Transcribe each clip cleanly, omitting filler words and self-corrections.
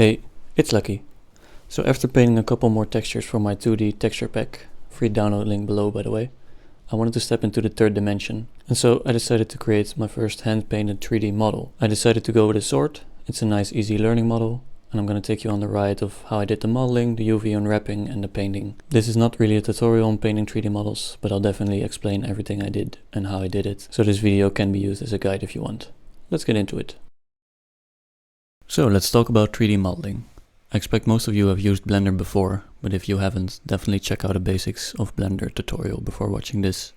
Hey, it's Lucky. So after painting a couple more textures for my 2D texture pack, free download link below by the way, I wanted to step into the third dimension. And so I decided to create my first hand-painted 3D model. I decided to go with a sword. It's a nice easy learning model. And I'm going to take you on the ride of how I did the modeling, the UV unwrapping and the painting. This is not really a tutorial on painting 3D models, but I'll definitely explain everything I did and how I did it. So this video can be used as a guide if you want. Let's get into it. So let's talk about 3D modeling. I expect most of you have used Blender before, but if you haven't, definitely check out a basics of Blender tutorial before watching this.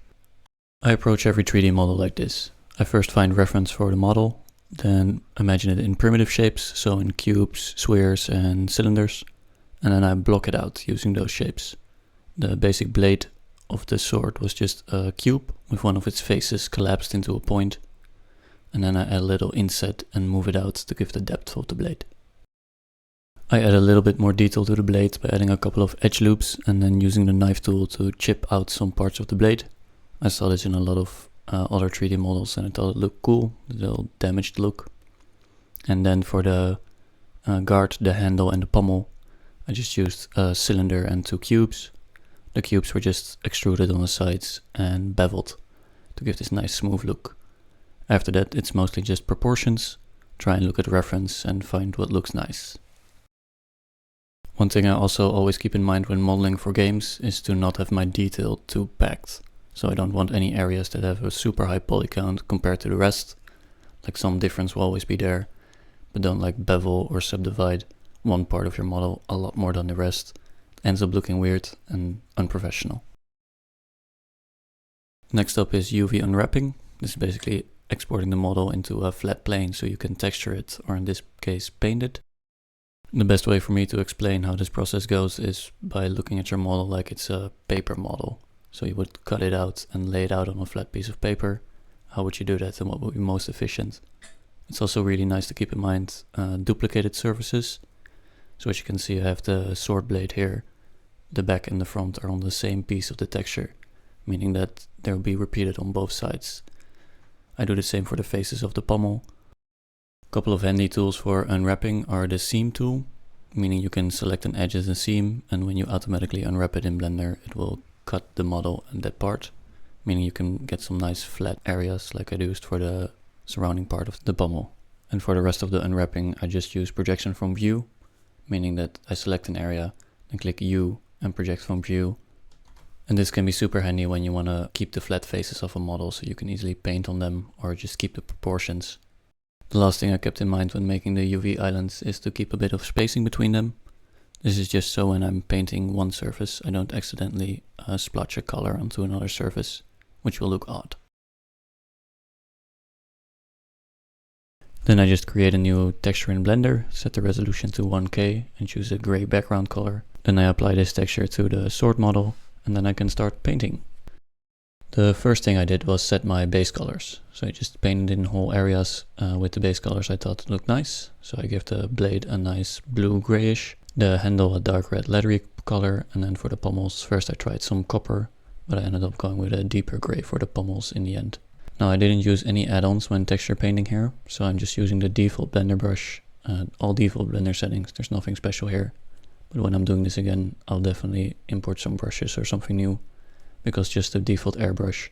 I approach every 3D model like this. I first find reference for the model, then imagine it in primitive shapes, so in cubes, spheres and cylinders, and then I block it out using those shapes. The basic blade of the sword was just a cube with one of its faces collapsed into a point, and then I add a little inset and move it out to give the depth of the blade. I add a little bit more detail to the blade by adding a couple of edge loops and then using the knife tool to chip out some parts of the blade. I saw this in a lot of other 3D models and I thought it looked cool, the little damaged look. And then for the guard, the handle and the pommel, I just used a cylinder and two cubes. The cubes were just extruded on the sides and beveled to give this nice smooth look. After that, it's mostly just proportions, try and look at reference and find what looks nice. One thing I also always keep in mind when modeling for games is to not have my detail too packed. So I don't want any areas that have a super high poly count compared to the rest. Like some difference will always be there, but don't like bevel or subdivide one part of your model a lot more than the rest. It ends up looking weird and unprofessional. Next up is UV unwrapping. This is basically exporting the model into a flat plane so you can texture it, or in this case paint it. The best way for me to explain how this process goes is by looking at your model like it's a paper model. So you would cut it out and lay it out on a flat piece of paper. How would you do that and what would be most efficient? It's also really nice to keep in mind duplicated surfaces. So as you can see, I have the sword blade here. The back and the front are on the same piece of the texture, meaning that they'll be repeated on both sides. I do the same for the faces of the pommel. A couple of handy tools for unwrapping are the seam tool, meaning you can select an edge as a seam, and when you automatically unwrap it in Blender, it will cut the model and that part, meaning you can get some nice flat areas like I used for the surrounding part of the pommel. And for the rest of the unwrapping, I just use projection from view, meaning that I select an area, then click U and project from view. And this can be super handy when you want to keep the flat faces of a model so you can easily paint on them or just keep the proportions. The last thing I kept in mind when making the UV islands is to keep a bit of spacing between them. This is just so when I'm painting one surface I don't accidentally splotch a color onto another surface, which will look odd. Then I just create a new texture in Blender, set the resolution to 1K and choose a gray background color. Then I apply this texture to the sword model and then I can start painting. The first thing I did was set my base colors. So I just painted in whole areas with the base colors I thought looked nice. So I give the blade a nice blue grayish, the handle a dark red leathery color, and then for the pommels, first I tried some copper, but I ended up going with a deeper gray for the pommels in the end. Now I didn't use any add-ons when texture painting here, so I'm just using the default Blender brush, all default Blender settings, there's nothing special here. But when I'm doing this again, I'll definitely import some brushes or something new, because just the default airbrush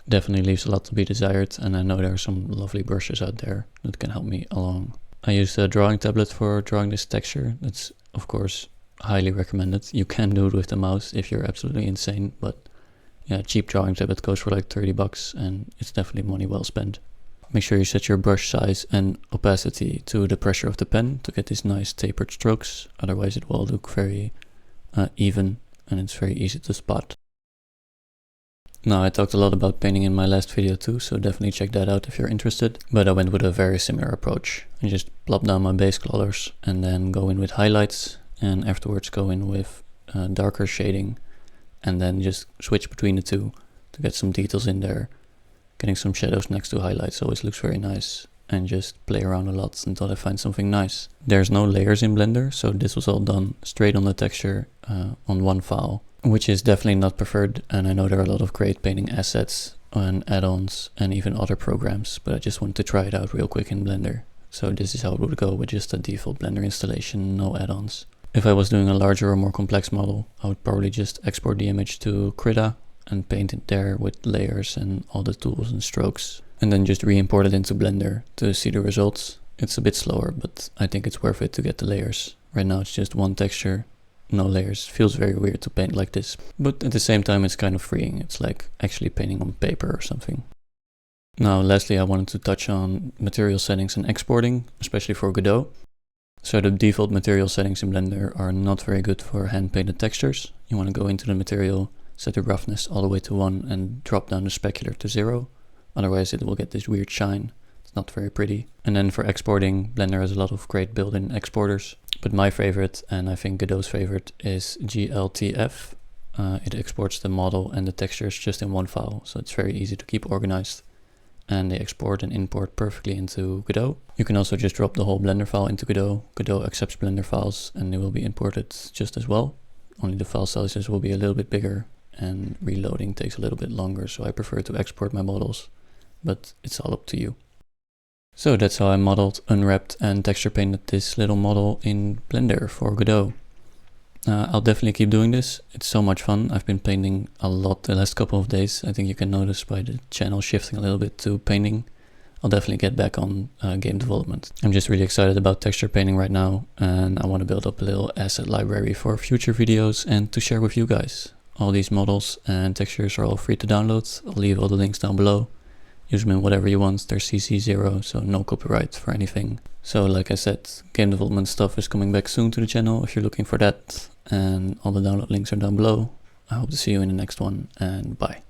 definitely leaves a lot to be desired, and I know there are some lovely brushes out there that can help me along. I used a drawing tablet for drawing this texture. That's of course highly recommended. You can do it with the mouse if you're absolutely insane, but yeah, a cheap drawing tablet goes for like 30 bucks and it's definitely money well spent. Make sure you set your brush size and opacity to the pressure of the pen to get these nice tapered strokes, otherwise it will look very even and it's very easy to spot. Now I talked a lot about painting in my last video too, so definitely check that out if you're interested. But I went with a very similar approach. I just plop down my base colors and then go in with highlights and afterwards go in with darker shading and then just switch between the two to get some details in there. Getting some shadows next to highlights always looks very nice, and just play around a lot until I find something nice. There's no layers in Blender, so this was all done straight on the texture on one file, which is definitely not preferred, and I know there are a lot of great painting assets and add-ons and even other programs, but I just wanted to try it out real quick in Blender. So this is how it would go with just a default Blender installation, no add-ons. If I was doing a larger or more complex model, I would probably just export the image to Krita and paint it there with layers and all the tools and strokes, and then just re-import it into Blender to see the results. It's a bit slower, but I think it's worth it to get the layers. Right now it's just one texture, no layers. Feels very weird to paint like this, but at the same time it's kind of freeing. It's like actually painting on paper or something. Now lastly, I wanted to touch on material settings and exporting, especially for Godot. So the default material settings in Blender are not very good for hand-painted textures. You want to go into the material, set the roughness all the way to 1 and drop down the specular to 0. Otherwise it will get this weird shine. It's not very pretty. And then for exporting, Blender has a lot of great built-in exporters. But my favorite, and I think Godot's favorite, is GLTF. It exports the model and the textures just in one file, so it's very easy to keep organized. And they export and import perfectly into Godot. You can also just drop the whole Blender file into Godot. Godot accepts Blender files and they will be imported just as well. Only the file sizes will be a little bit bigger and reloading takes a little bit longer, so I prefer to export my models, but it's all up to you. So that's how I modeled, unwrapped and texture painted this little model in Blender for Godot. I'll definitely keep doing this. It's so much fun. I've been painting a lot the last couple of days. I think you can notice by the channel shifting a little bit to painting. I'll definitely get back on game development. I'm just really excited about texture painting right now, and I want to build up a little asset library for future videos and to share with you guys. All these models and textures are all free to download. I'll leave all the links down below. Use them in whatever you want. They're CC0, so no copyright for anything. So like I said, game development stuff is coming back soon to the channel if you're looking for that. And all the download links are down below. I hope to see you in the next one, and bye.